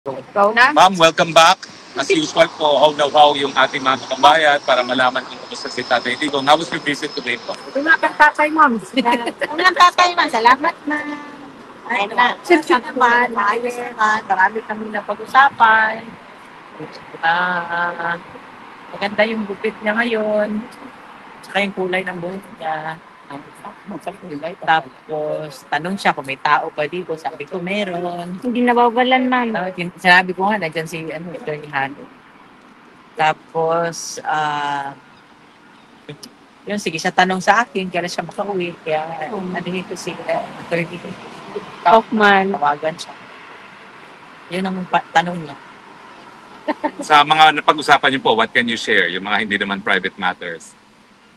Ikaw na? Ma'am, welcome back. As usual po, how yung ating mga kababayan para malaman kung kumusta si Tatay Digong. How was your visit today po? Wala kang tatay, ma'am. Unang tatay man, salamat na. Ay na, sa naman, maayos naman, marami kami na pag-usapan. Ah, maganda yung gupit niya ngayon, tsaka yung kulay ng buhok niya. Tapos, tanong siya kung may tao ba dito. Sabi ko, meron. Hindi nabawalan, ma'am. Sinabi ko nga, nandiyan si Attorney Hano. Tapos, yun, sige, siya tanong sa akin, kaya siya makauwi. Kaya, ano ko si Attorney Kaufman. tawagan siya. Yun ang tanong niya. Sa mga napag-usapan niyo po, what can you share? Yung mga hindi naman private matters.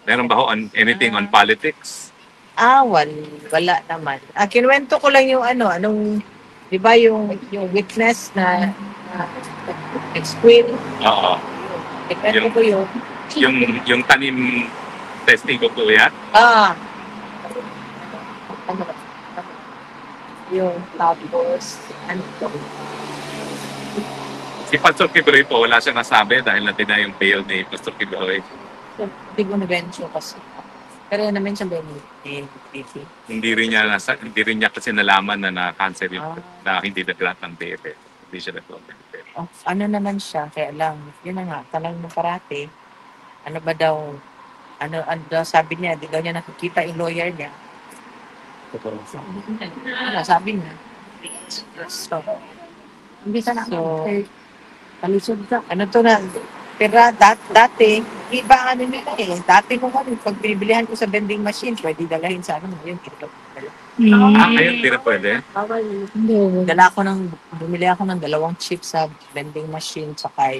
Meron ba ho on anything on politics? Wala naman. Kinuwento ko lang yung anong, di ba yung witness na ex-queen. Oo. Kinuwento ko yun. Yung tanim testigo po yan? Ano, yung tapos, Si Pastor Kibuloy po, wala siyang nasabi dahil natin yung bail ni Pastor Kibuloy. hindi ko na-venture kasi. Pero yun naman siya Hindi rin niya kasi nalaman na na-cancel yung na hindi nag-grant ng bail. Hindi siya nag-grant ng bail. ano naman siya, kaya lang, yun na nga, tanong mo parati, ano ba daw, ano daw sabi niya, di daw niya nakikita yung lawyer niya. Sabi niya. So, Hindi ka na. So, Kalisod ka. ano to na, pero dati, iba ano nila dati ko pag binibilihan ko sa vending machine, pwede dalahin sa yun, Ngayon, hindi na pwede. Bawal. Hindi. bumili ako ng 2 chips sa vending machine, saka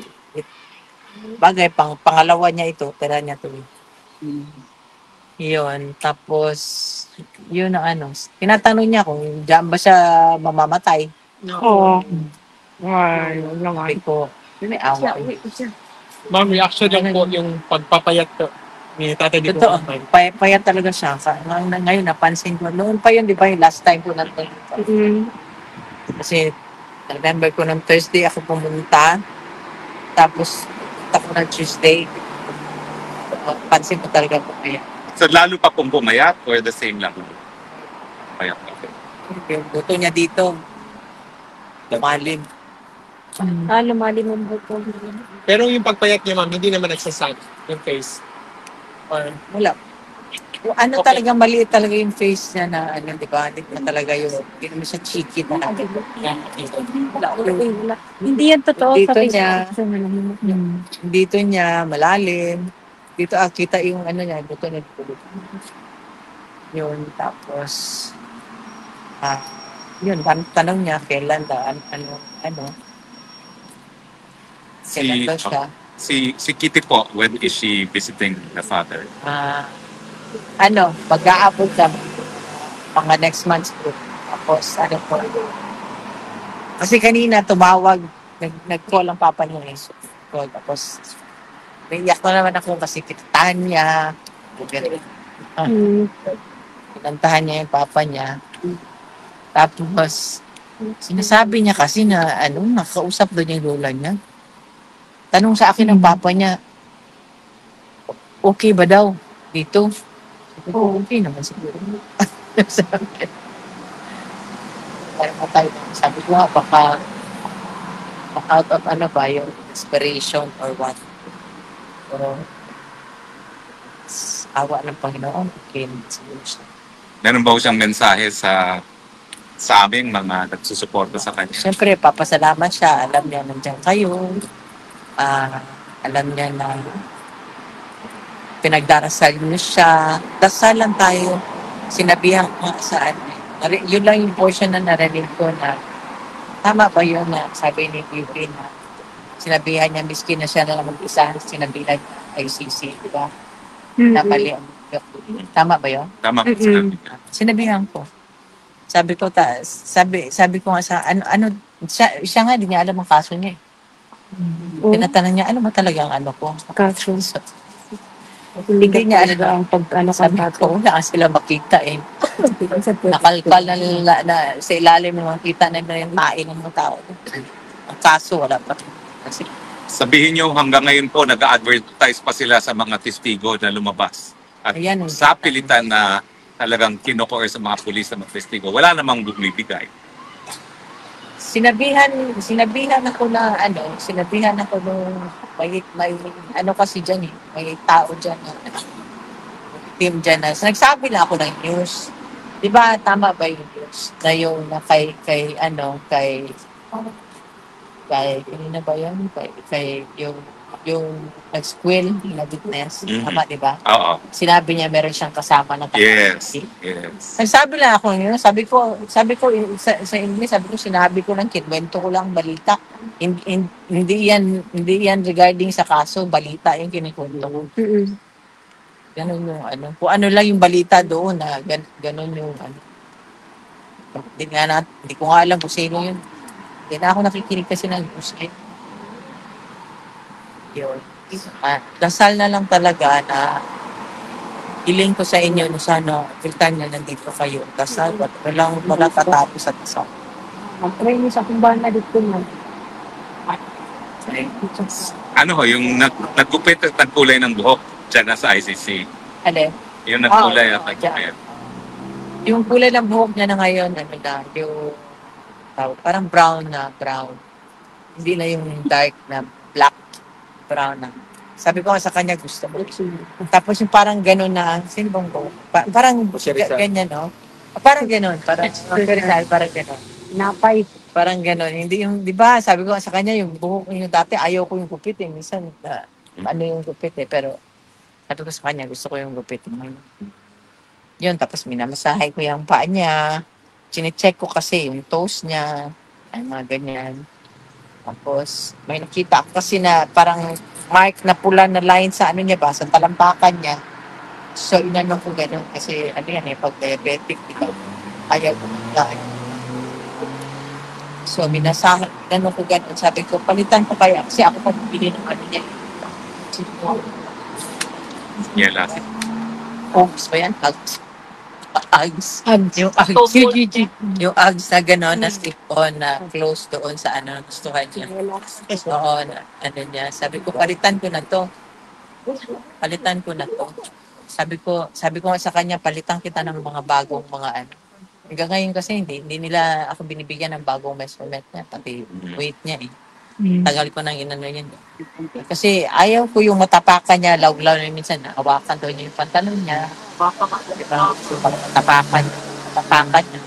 bagay, pangalawa niya ito, tira niya to. Yun, tapos, yun ang tinatanong niya kung diyan ba siya mamamatay. Oo. Ay, naman. Sabi ko, may awa. Ma'am, reaction lang po yung pagpapayat to ni Tatay Digong. Totoo, payat talaga siya. Ngayon, napansin ko. Noon pa yun, di ba, yung last time ko nandun. Kasi, remember ko ng Thursday ako pumunta. Tapos, punta ko ng Tuesday. Pansin ko talaga po kaya. So, lalo pa pong pumayat or the same lang? Payat pa. Yung buto niya dito, lumalim. Lumalim ang buto. Pero yung pagpayat niya, ma'am, hindi naman nagsasag yung face. Or, Wala. Ano Okay. talaga, maliit talaga yung face niya na, di ba? Hindi na talaga hindi naman siya cheeky na. Wala. Hindi yan totoo Dito sa niya. Facebook. Dito niya, malalim. Dito, kita yung niya, buto niya. Yun, tapos, yun, tanong niya, kailan daw, kailan daw siya. Si Kitty po, when is she visiting the father? Pag-aabot siya, mga next month po. Tapos, po. Kasi kanina, tumawag, nag-call ang papa niya. Call, tapos, naiyak na naman ako kasi kitahan niya. Kinantahan niya yung papa niya. Tapos, sinasabi niya kasi na, nakausap doon yung lola niya. Tanong sa akin ng papa niya, okay ba daw dito? Sabi ko, okay naman siguro. Sabi sabi ko nga, baka out of yung inspiration or what. Pero, awa ng Panginoon, okay naman siguro siya. Meron ba ho siyang mensahe sa aming mga nagsusuporta sa kanya? Siyempre, papasalamat siya. Alam niya nandiyan kayo. Alam niya na pinagdarasal niyo siya. Dasalan tayo. Sinabihan ko nga saan. Yun lang yung portion na narinig ko na tama ba yun na sabi ni Yuki na sinabihan niya, miskin na siya na lang mag-isa, sinabihan niya ICC, di ba? Na mali ang tama ba yun? Tama po sinabi niya. Sinabihan ko. Sabi ko nga sa siya nga di niya alam ang kaso niya. Tinatanong niya, ano ba talaga ang ko? Kaso. Hindi niya alam. Ang Sabi ko, wala sila makita Nakalkal na sa ilalim ng makita na yung tain ng mga tao. Ang kaso, wala pa rin. Kasi, Sabihin nyo hanggang ngayon po, nag-advertise pa sila sa mga testigo na lumabas. At Ayan, sa pilitan na talagang kinokoer sa mga pulis na magtestigo, wala namang bumibigay. sinabihan ako na, sinabihan ako nung, may ano kasi dyan eh, may tao dyan na, team dyan na, nagsabi lang ako ng news. Di ba, tama ba yung news? Na yung, na ano na ba yun? Kay yung nag-squill na witness. Mhm. Tama, di ba? Oo. Sinabi niya meron siyang kasama na Yes. Yes. Nagsabi lang ako yun. Sabi ko sa English, sabi ko, sinabi ko lang, kinwento ko lang balita. Hindi yan regarding sa kaso, balita yung kinikwento ko. Mm-mm. Ganun yung kung ano lang yung balita doon na ganun yung Hindi ko nga alam kung sino yun. Hindi na ako nakikinig kasi ng news eh. Yun. Dasal na lang talaga na hiling ko sa inyo na sana filtan na nandito kayo. Dasal, wala tatapos at isa. Mag-try niyo sa kumbana dito na. Ano ho, yung nagkupit at nagkulay ng buhok dyan na sa ICC. Ano? Yung nagkulay at Oo, nagkupit. Yung kulay ng buhok niya na ngayon, yung parang brown. Hindi na yung dark na black, brown na. Sabi ko nga sa kanya, gusto mo. Tapos yung parang gano'n na, sino bang buhok? Parang ganyan, no? Parang gano'n, parang gano'n. Napay. Parang gano'n. Hindi yung, di ba, sabi ko nga sa kanya, yung buhok yung dati, ayaw ko yung gupit eh. Minsan, ano yung gupit eh. Pero, sabi ko sa kanya, gusto ko yung gupit. Yun, tapos minamasahay ko yung paa niya. Chinecheck ko kasi yung toes niya. Ay, mga ganyan. Tapos, may nakita ako kasi na parang mark na pula na line sa ano niya ba, sa talampakan niya. So, inano ko gano'n kasi ano yan eh, pag diabetic, ikaw, ayaw ko magdaan. So, minasahan, inano ko gano'n. Sabi ko, palitan ko kaya kasi ako pabibili ng ano niya. Yan last. Hugs ba yan? Hugs. Hugs. Yung Hugs. GGG. Yung Uggs na gano'n, na slip-on, na close doon sa gustuhan niya. Oo, ano niya. Sabi ko, palitan ko na to. Sabi ko nga sa kanya, palitan kita ng mga bagong mga Hanggang ngayon kasi, hindi nila ako binibigyan ng bagong measurement niya, pati weight niya eh. Tagal ko nang inano yan. Kasi ayaw ko yung matapakan niya, lawlaw na minsan, hawakan doon niya yung pantalon niya. Diba? So, matapakan niya.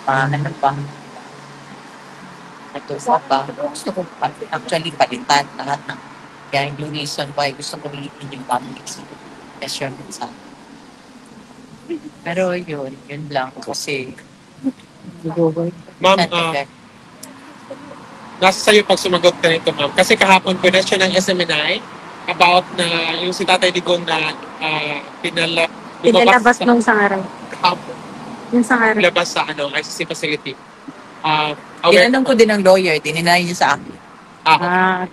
Ano pa? Nagtusa pa. Gusto ko actually palitan lahat ng kaya yung reason why gusto ko liitin yung public measurement sa pero yun lang kasi Ma'am, nasa sa'yo pag sumagot ka nito, ma'am. Kasi kahapon po na siya ng SMNI about na yung si Tatay Digong na Pinalabas nung sangaran. kahapon, Yung sangaran. labas sa ICC facility. tinanong ko din ng lawyer, dininay niya sa akin.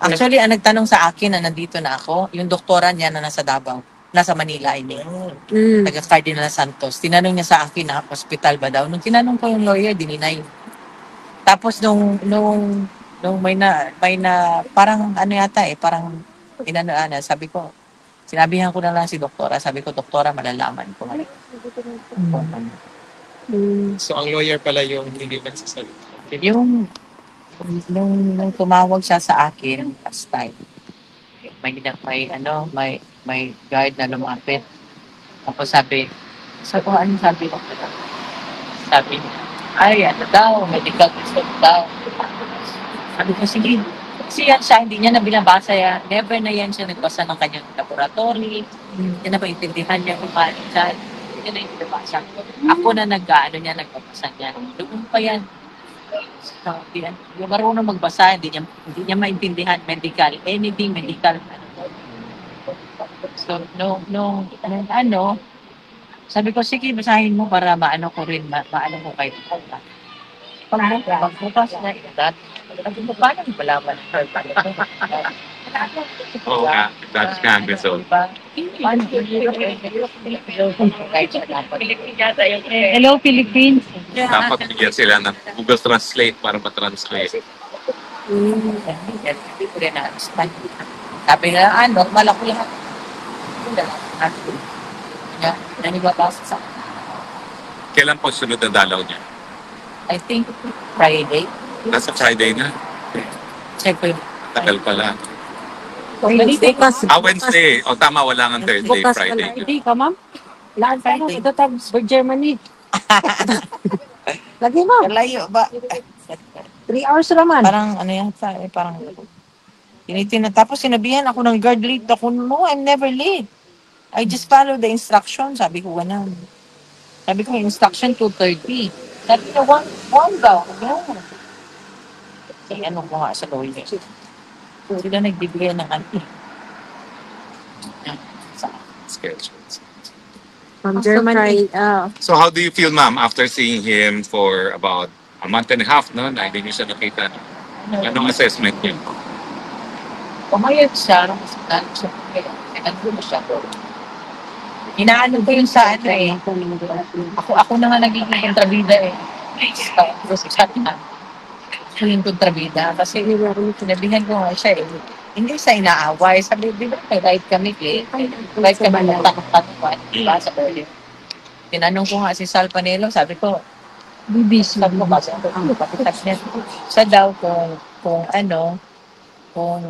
Actually, ang nagtanong sa akin na nandito na ako, yung doktora niya na nasa Davao, nasa Manila, taga Cardinal Santos. Tinanong niya sa akin na hospital ba daw. Nung tinanong ko yung lawyer, dininay. Tapos nung may na parang ano yata parang sabi ko, sinabihan ko na lang si doktora, sabi ko, doktora, malalaman ko. So, ang lawyer pala yung hindi nagsasalita. Yung nung tumawag siya sa akin last time, may guard na lumapit. Tapos sabi ko, ano sabi ko? Sabi niya, ay, ano daw, medical result daw. Sabi ko, sige. Kasi yan siya, hindi niya na binabasa yan. Never na yan siya nagbasa ng kanyang laboratory. Hindi na maintindihan niya kung paano siya. Hindi na yung binabasa. Ako na nagbabasa niya. Doon pa yan. So, yung marunong magbasa, hindi niya maintindihan medical. Anything medical. So, sabi ko, sige, basahin mo para maano ko rin, maano ko kayo. Pagbukas na edad, sabi ko, paano mo malaman? Oo nga, that's nga ang result. Hello, Philippines. Dapat bigyan sila ng Google Translate para matranslate. Hindi ko rin na-understand. Sabi na, normal ako lahat. Yun na lang. Kaya, nanibabasa sa Kailan po sunod na dalaw niya? I think Friday. Nasa Friday na. Check ko yung Tagal pala. Wednesday. Bukas. Wednesday. O tama, wala nga Thursday, Bukas Friday. Friday ka, ma'am? Laan pa Friday. Ito tag for Germany. Lagi mo. Kalayo ba? 3 hours naman. Parang ano yan, parang tinitin na. Tapos sinabihan ako ng guard late. Ako, no, I'm never late. I just follow the instruction. Sabi ko, ganun. Sabi ko, instruction 2:30. Sabi niya, one daw. Ganun. Kaya ano ko nga sa lawyer. Sila nagbibigay ng Schedules. From Germany. So how do you feel, ma'am, after seeing him for about a month and a half, no? Na hindi niyo siya nakita. Anong assessment niyo? Pumayag siya. Ano mo siya? Inaano ko yun sa ano eh. Ako na nga nagiging kontrabida eh. Tapos sabi na, ako yung kontrabida. Kasi sinabihan ko nga siya eh. Hindi siya inaaway. Sabi, di ba may right kami eh. Right kami na tanong-tanong. Diba sa earlier. Tinanong ko nga si Sal Panelo, sabi ko, bibis lang mo kasi pakitas niya. Siya daw kung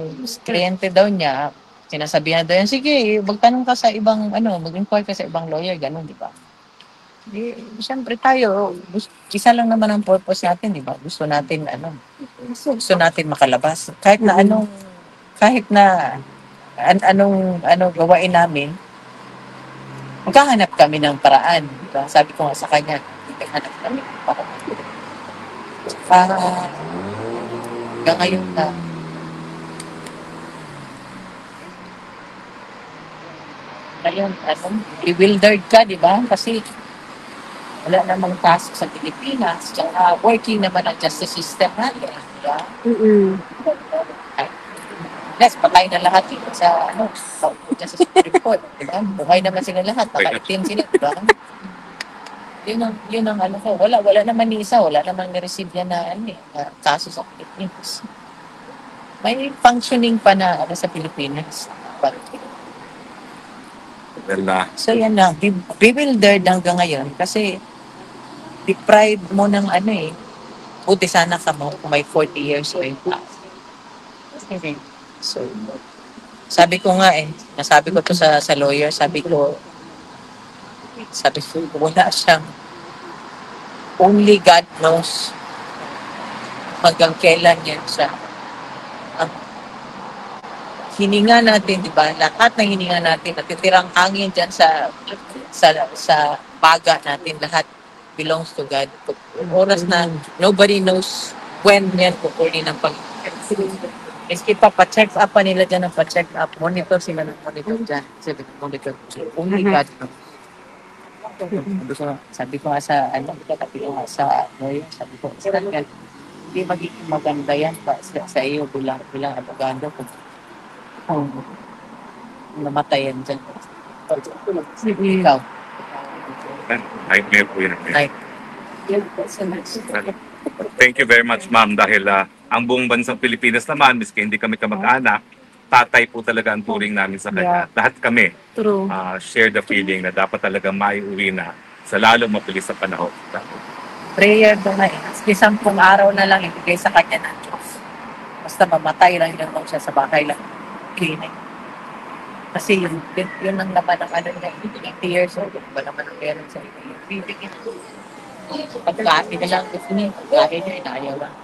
kliyente daw niya, sinasabihan daw yan, sige, magtanong ka sa ibang, mag-inquire ka sa ibang lawyer, ganun, di ba? Siyempre tayo, isa lang naman ang purpose natin, di ba? Gusto natin makalabas. Kahit na anong gawain namin, magkahanap kami ng paraan. Diba? Sabi ko nga sa kanya, magkahanap kami ng paraan. Para hanggang ngayon na ngayon, bewildered ka, di ba? Kasi wala namang task sa Pilipinas. Tsaka working naman ang justice system natin. Di ba? Yes, patay na lahat yun sa sa Supreme Court, di ba? Buhay naman sila lahat, nakaitim sila, di ba? Yun ang ko. Wala naman ni isa, wala naman ni-receive yan na kaso sa Pilipinas. May functioning pa na sa Pilipinas. So yan lang, bewildered hanggang ngayon kasi deprived mo ng buti sana ka mo kung may 40 years o yung So, sabi ko nga nasabi ko to sa lawyer, sabi ko, wala siyang, only God knows hanggang kailan yan siya. Hininga natin, di ba? Lahat ng hininga natin, natitirang hangin dyan sa baga natin, lahat belongs to God. Oras na, nobody knows when yan kukunin ng Panginoon. Meski pa-check up pa nila dyan, pa-check up, monitor sila ng monitor dyan. Monitor, only God knows. Sabi ko nga sa lawyer, sabi ko, hindi magiging maganda yan sa iyo bilang abogado kung namatayan dyan. Ikaw. Nightmare po yun. Like, Thank you very much, ma'am, dahil ang buong bansang Pilipinas naman, miski hindi kami kamag-anak, tatay po talaga ang turing namin sa kanya. Lahat kami True. share the feeling na dapat talaga maiuwi na sa lalong mabilis na panahon. prayer doon na isang araw na lang ibigay sa kanya ng Diyos. Basta mamatay lang yun siya sa bahay lang. Clinic. Kasi yun ang naman ng niya, 80 years old. Ba naman ang meron sa bibigyan. Pagkain na lang gusto niya, pagkain niya, inayaw lang.